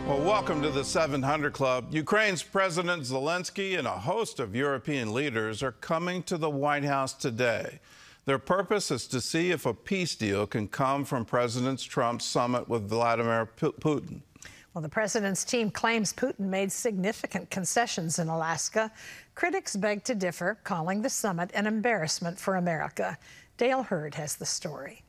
Well, welcome to the 700 Club. Ukraine's President Zelensky and a host of European leaders are coming to the White House today. Their purpose is to see if a peace deal can come from President Trump's summit with Vladimir Putin. Well, the president's team claims Putin made significant concessions in Alaska. Critics beg to differ, calling the summit an embarrassment for America. Dale Hurd has the story.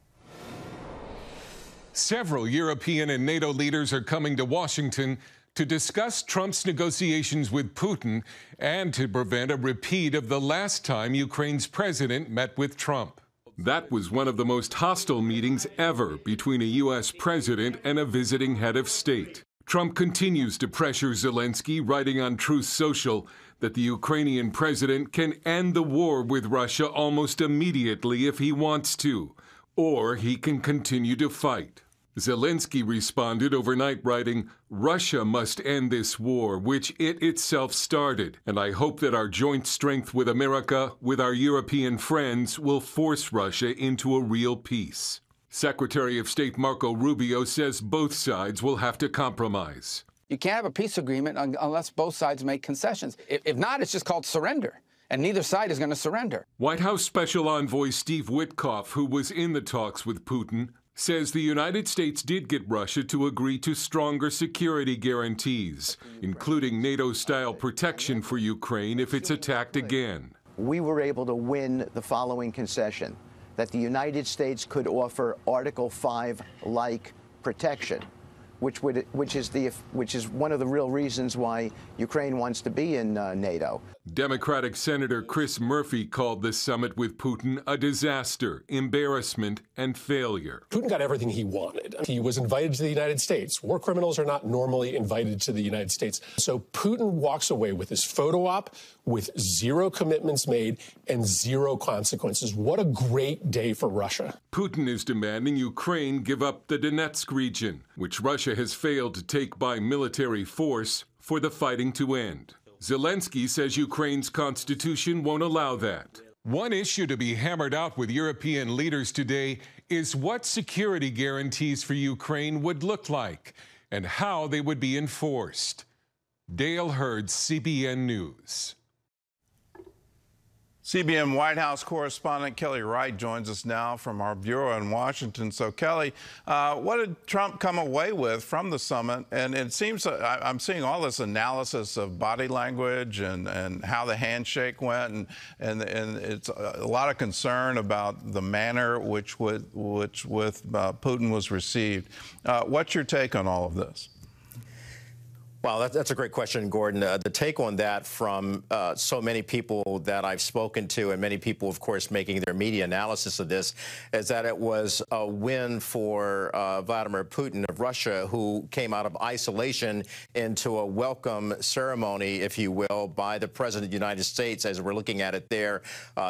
Several European and NATO leaders are coming to Washington to discuss Trump's negotiations with Putin and to prevent a repeat of the last time Ukraine's president met with Trump. That was one of the most hostile meetings ever between a U.S. president and a visiting head of state. Trump continues to pressure Zelensky, writing on Truth Social that the Ukrainian president can end the war with Russia almost immediately if he wants to, or he can continue to fight. Zelensky responded overnight, writing, "Russia must end this war, which it itself started, and I hope that our joint strength with America, with our European friends, will force Russia into a real peace." Secretary of State Marco Rubio says both sides will have to compromise. You can't have a peace agreement unless both sides make concessions. If not, it's just called surrender. And neither side is going to surrender. White House Special Envoy Steve Witkoff, who was in the talks with Putin, says the United States did get Russia to agree to stronger security guarantees, including NATO-style protection for Ukraine if it's attacked again. We were able to win the following concession, that the United States could offer Article 5-like protection, which is one of the real reasons why Ukraine wants to be in NATO. Democratic Senator Chris Murphy called the summit with Putin a disaster, embarrassment, and failure. Putin got everything he wanted. He was invited to the United States. War criminals are not normally invited to the United States. So Putin walks away with his photo op, with zero commitments made and zero consequences. What a great day for Russia. Putin is demanding Ukraine give up the Donetsk region, which Russia has failed to take by military force, for the fighting to end. Zelensky says Ukraine's constitution won't allow that. One issue to be hammered out with European leaders today is what security guarantees for Ukraine would look like and how they would be enforced. Dale Hurd, CBN News. CBN White House correspondent Kelly Wright joins us now from our bureau in Washington. So, Kelly, what did Trump come away with from the summit? And it seems I'm seeing all this analysis of body language and how the handshake went, and it's a lot of concern about the manner which with Putin was received. What's your take on all of this? Well, that's a great question, Gordon. The take on that from so many people that I've spoken to, and many people, of course, making their media analysis of this, is that it was a win for Vladimir Putin of Russia, who came out of isolation into a welcome ceremony, if you will, by the President of the United States, as we're looking at it there.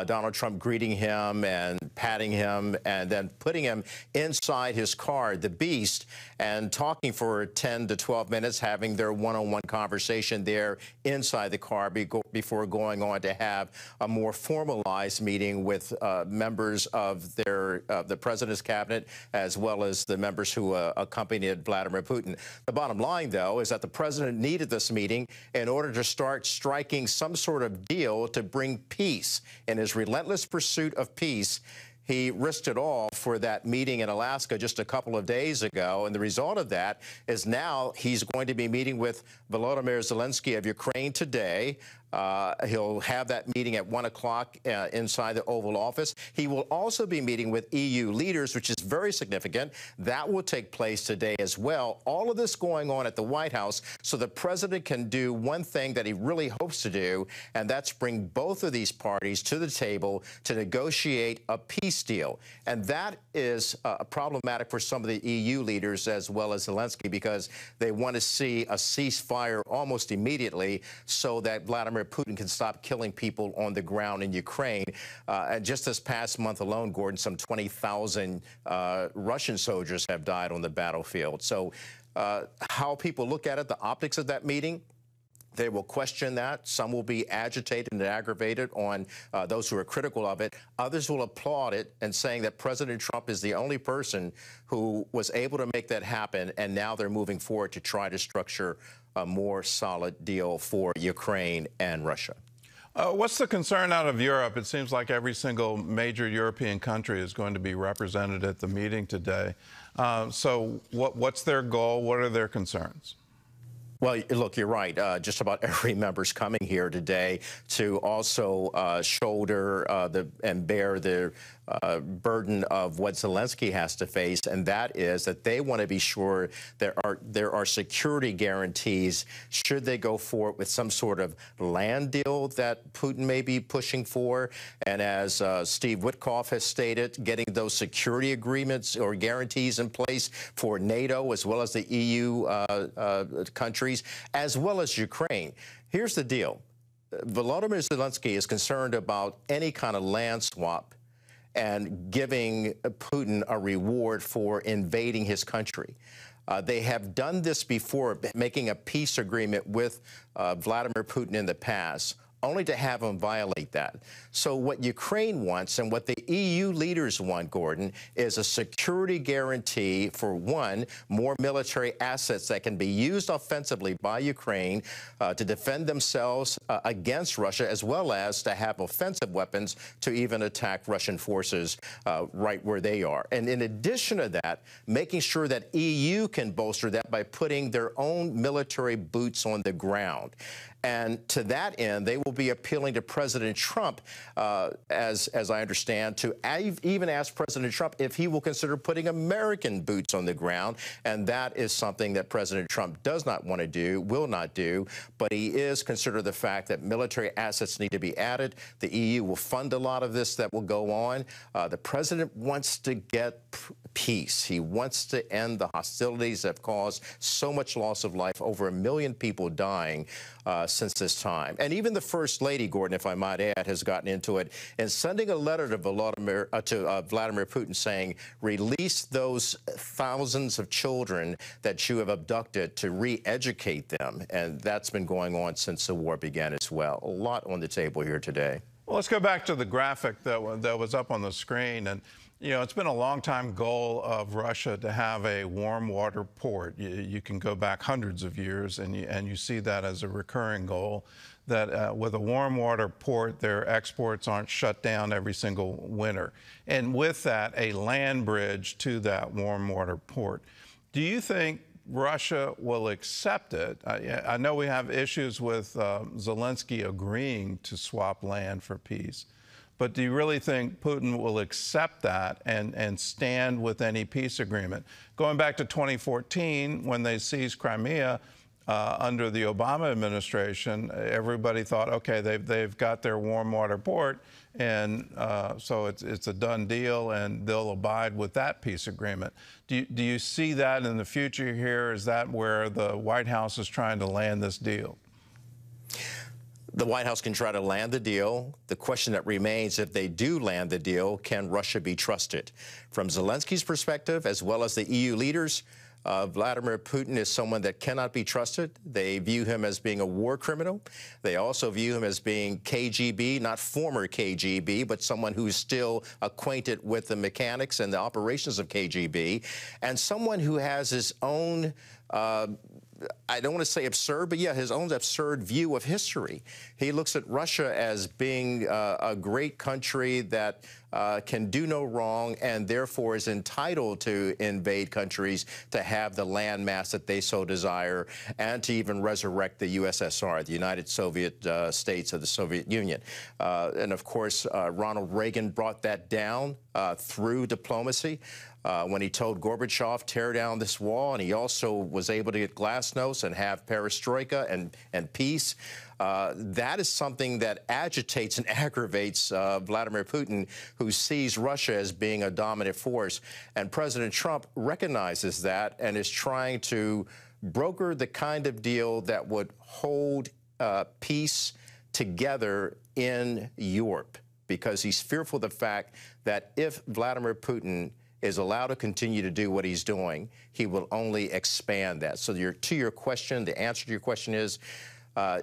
Donald Trump greeting him and patting him and then putting him inside his car, the Beast, and talking for 10 to 12 minutes, having their one-on-one conversation there inside the car before going on to have a more formalized meeting with members of the president's cabinet, as well as the members who accompanied Vladimir Putin. The bottom line, though, is that the president needed this meeting in order to start striking some sort of deal to bring peace. In his relentless pursuit of peace, he risked it all for that meeting in Alaska just a couple of days ago. And the result of that is now he's going to be meeting with Volodymyr Zelensky of Ukraine today. He'll have that meeting at 1 o'clock inside the Oval Office. He will also be meeting with EU leaders, which is very significant. That will take place today as well. All of this going on at the White House so the president can do one thing that he really hopes to do, and that's bring both of these parties to the table to negotiate a peace deal. And that is problematic for some of the EU leaders as well as Zelensky, because they want to see a ceasefire almost immediately so that Vladimir Putin can stop killing people on the ground in Ukraine. And just this past month alone, Gordon, some 20,000 Russian soldiers have died on the battlefield. So how people look at it, the optics of that meeting, They will question that. Some will be agitated and aggravated on those who are critical of it. Others will applaud it and saying that President Trump is the only person who was able to make that happen, and now they're moving forward to try to structure a more solid deal for Ukraine and Russia. What's the concern out of Europe? It seems like every single major European country is going to be represented at the meeting today. So what's their goal? What are their concerns? Well, look, you're right. Just about every member's coming here today to also shoulder and bear the burden of what Zelensky has to face, and that is that they want to be sure there are security guarantees should they go forward with some sort of land deal that Putin may be pushing for. And as Steve Witkoff has stated, getting those security agreements or guarantees in place for NATO as well as the EU countries, as well as Ukraine. Here's the deal. Volodymyr Zelensky is concerned about any kind of land swap and giving Putin a reward for invading his country. They have done this before, making a peace agreement with Vladimir Putin in the past, only to have him violate that. So what Ukraine wants and what the EU leaders want, Gordon, is a security guarantee for, one, more military assets that can be used offensively by Ukraine to defend themselves against Russia, as well as to have offensive weapons to even attack Russian forces right where they are. And in addition to that, making sure that EU can bolster that by putting their own military boots on the ground. And to that end, they will be appealing to President Trump, as I understand, to even ask President Trump if he will consider putting American boots on the ground. And that is something that President Trump does not want to do, will not do. But he is considering the fact that military assets need to be added. The EU will fund a lot of this that will go on. The president wants to get peace. He wants to end the hostilities that have caused so much loss of life, over 1 million people dying since this time. And even the First Lady, Gordon, if I might add, has gotten into it and sending a letter to Vladimir Putin saying, release those thousands of children that you have abducted to re-educate them. And that's been going on since the war began as well. A lot on the table here today. Well, let's go back to the graphic that was up on the screen. And you know, it's been a long-time goal of Russia to have a warm water port. You can go back hundreds of years, and you see that as a recurring goal, that with a warm water port, their exports aren't shut down every single winter. And with that, a land bridge to that warm water port. Do you think Russia will accept it? I know we have issues with Zelensky agreeing to swap land for peace. But do you really think Putin will accept that and stand with any peace agreement? Going back to 2014, when they seized Crimea under the Obama administration, everybody thought, okay, they've got their warm water port, and so it's a done deal, and they'll abide with that peace agreement. Do you see that in the future here? Is that where the White House is trying to land this deal? The White House can try to land the deal. The question that remains, if they do land the deal, can Russia be trusted? From Zelensky's perspective, as well as the EU leaders, Vladimir Putin is someone that cannot be trusted. They view him as being a war criminal. They also view him as being KGB, not former KGB, but someone who's still acquainted with the mechanics and the operations of KGB, and someone who has his own I don't want to say absurd, but yeah, his own absurd view of history. He looks at Russia as being a great country that can do no wrong and therefore is entitled to invade countries to have the landmass that they so desire and to even resurrect the USSR, the United Soviet States of the Soviet Union. And of course, Ronald Reagan brought that down through diplomacy. When he told Gorbachev, tear down this wall, and he also was able to get glasnost and have perestroika and peace. That is something that agitates and aggravates Vladimir Putin, who sees Russia as being a dominant force. And President Trump recognizes that and is trying to broker the kind of deal that would hold peace together in Europe, because he's fearful of the fact that if Vladimir Putin is allowed to continue to do what he's doing, he will only expand that. So to your question, the answer to your question is,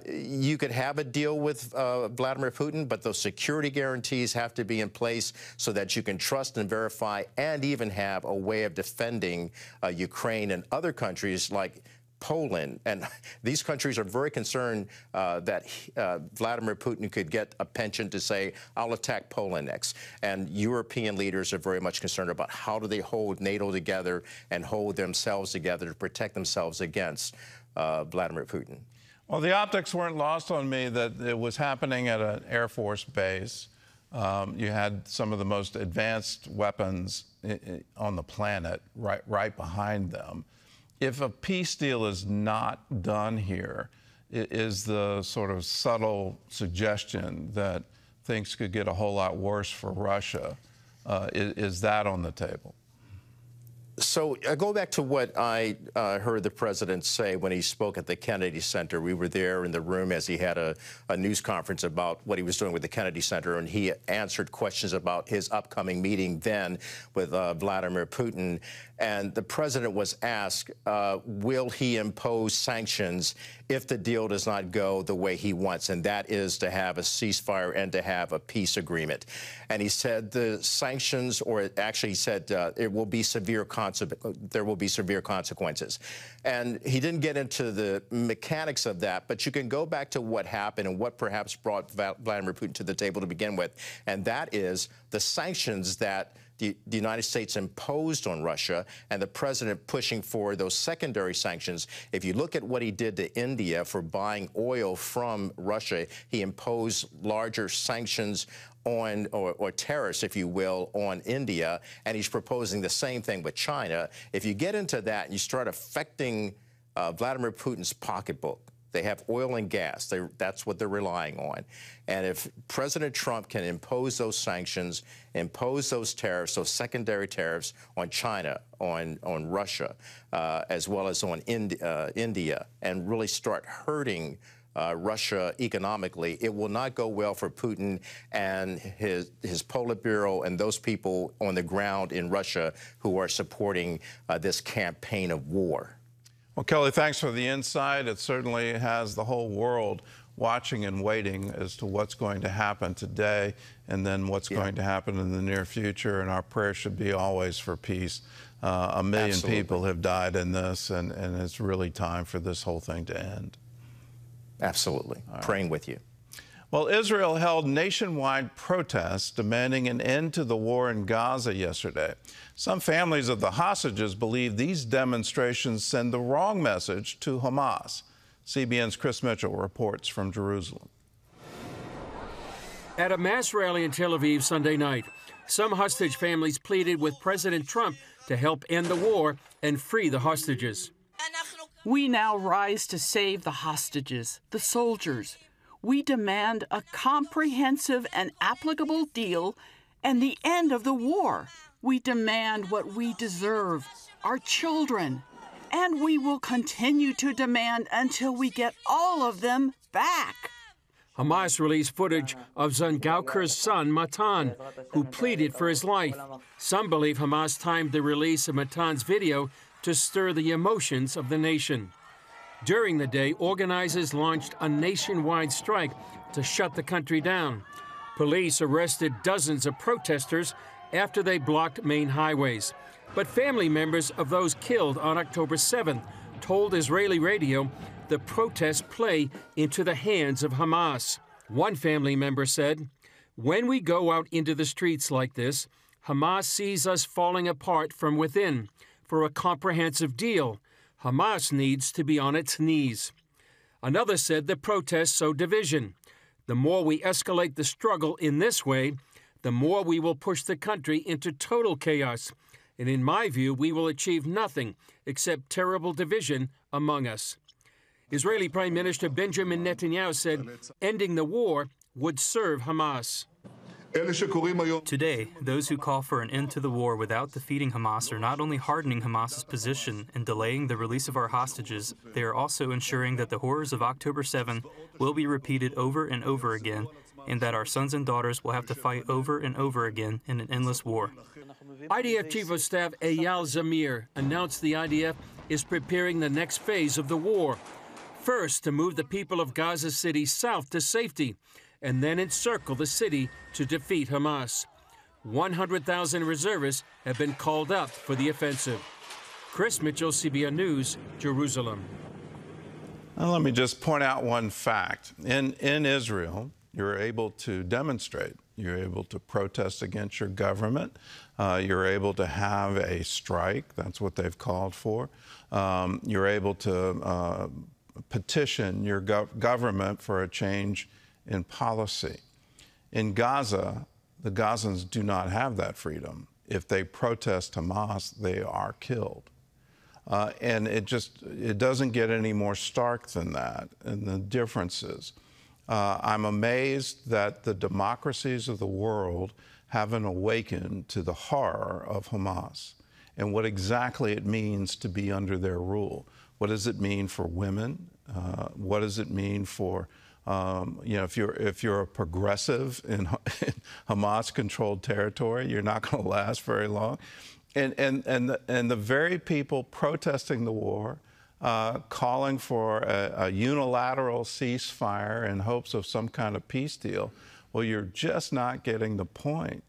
You could have a deal with Vladimir Putin, but those security guarantees have to be in place so that you can trust and verify and even have a way of defending Ukraine and other countries like Poland. And these countries are very concerned that Vladimir Putin could get a penchant to say, I'll attack Poland next. And European leaders are very much concerned about how do they hold NATO together and hold themselves together to protect themselves against Vladimir Putin. Well, the optics weren't lost on me that it was happening at an Air Force base. You had some of the most advanced weapons on the planet right behind them. If a peace deal is not done here, it is the sort of subtle suggestion that things could get a whole lot worse for Russia. Is that on the table? So go back to what I heard the president say when he spoke at the Kennedy Center. We were there in the room as he had a news conference about what he was doing with the Kennedy Center, and he answered questions about his upcoming meeting then with Vladimir Putin. And the president was asked, will he impose sanctions if the deal does not go the way he wants, and that is to have a ceasefire and to have a peace agreement. And he said the sanctions, or actually he said it will be there will be severe consequences. And he didn't get into the mechanics of that, but you can go back to what happened and what perhaps brought Vladimir Putin to the table to begin with, and that is the sanctions that the United States imposed on Russia and the president pushing for those secondary sanctions. If you look at what he did to India for buying oil from Russia, he imposed larger sanctions on, or tariffs, if you will, on India, and he's proposing the same thing with China. If you get into that and you start affecting Vladimir Putin's pocketbook, they have oil and gas. That's what they're relying on. And if President Trump can impose those sanctions, impose those tariffs, those secondary tariffs on China, on Russia, as well as on India, and really start hurting Russia economically, it will not go well for Putin and his Politburo and those people on the ground in Russia who are supporting this campaign of war. Well, Kelly, thanks for the insight. It certainly has the whole world watching and waiting as to what's going to happen today and then what's going to happen in the near future. And our prayer should be always for peace. A million people have died in this, and it's really time for this whole thing to end. Absolutely. Praying with you. Well, Israel held nationwide protests demanding an end to the war in Gaza yesterday. Some families of the hostages believe these demonstrations send the wrong message to Hamas. CBN's Chris Mitchell reports from Jerusalem. At a mass rally in Tel Aviv Sunday night, some hostage families pleaded with President Trump to help end the war and free the hostages. We now rise to save the hostages, the soldiers. We demand a comprehensive and applicable deal and the end of the war. We demand what we deserve, our children. And we will continue to demand until we get all of them back. Hamas released footage of Zangauker's son, Matan, who pleaded for his life. Some believe Hamas timed the release of Matan's video to stir the emotions of the nation. During the day, organizers launched a nationwide strike to shut the country down. Police arrested dozens of protesters after they blocked main highways. But family members of those killed on October 7th told Israeli radio the protests play into the hands of Hamas. One family member said, "When we go out into the streets like this, Hamas sees us falling apart from within. For a comprehensive deal, Hamas needs to be on its knees." Another said the protests sow division. The more we escalate the struggle in this way, the more we will push the country into total chaos. And in my view, we will achieve nothing except terrible division among us. Israeli Prime Minister Benjamin Netanyahu said ending the war would serve Hamas. Today, those who call for an end to the war without defeating Hamas are not only hardening Hamas's position and delaying the release of our hostages, they are also ensuring that the horrors of October 7 will be repeated over and over again, and that our sons and daughters will have to fight over and over again in an endless war. IDF Chief of Staff Eyal Zamir announced the IDF is preparing the next phase of the war. first to move the people of Gaza City south to safety and then encircle the city to defeat Hamas. 100,000 reservists have been called up for the offensive. Chris Mitchell, CBN News, Jerusalem. Now, let me just point out one fact. In Israel, you're able to demonstrate. You're able to protest against your government. You're able to have a strike. That's what they've called for. You're able to petition your government for a change in policy. In Gaza, the Gazans do not have that freedom. If they protest Hamas, they are killed. And it doesn't get any more stark than that, and the differences. I'm amazed that the democracies of the world haven't awakened to the horror of Hamas and what exactly it means to be under their rule. What does it mean for women? What does it mean for, if you're a progressive in Hamas-controlled territory, you're not going to last very long. And the very people protesting the war, calling for a unilateral ceasefire in hopes of some kind of peace deal, well, you're just not getting the point.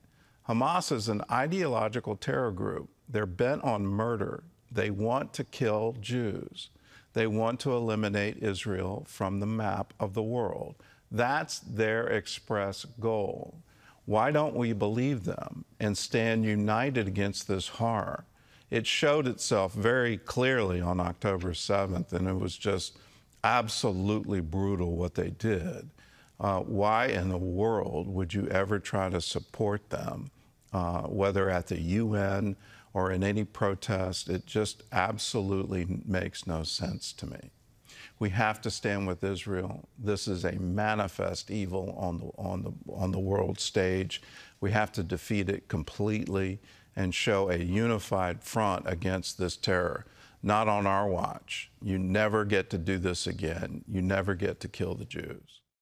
Hamas is an ideological terror group. They're bent on murder. They want to kill Jews. They want to eliminate Israel from the map of the world. That's their express goal. Why don't we believe them and stand united against this horror? It showed itself very clearly on October 7th, and it was just absolutely brutal what they did. Why in the world would you ever try to support them, whether at the UN or in any protest? It just absolutely makes no sense to me. We have to stand with Israel. This is a manifest evil on the world stage. We have to defeat it completely and show a unified front against this terror. Not on our watch. You never get to do this again. You never get to kill the Jews.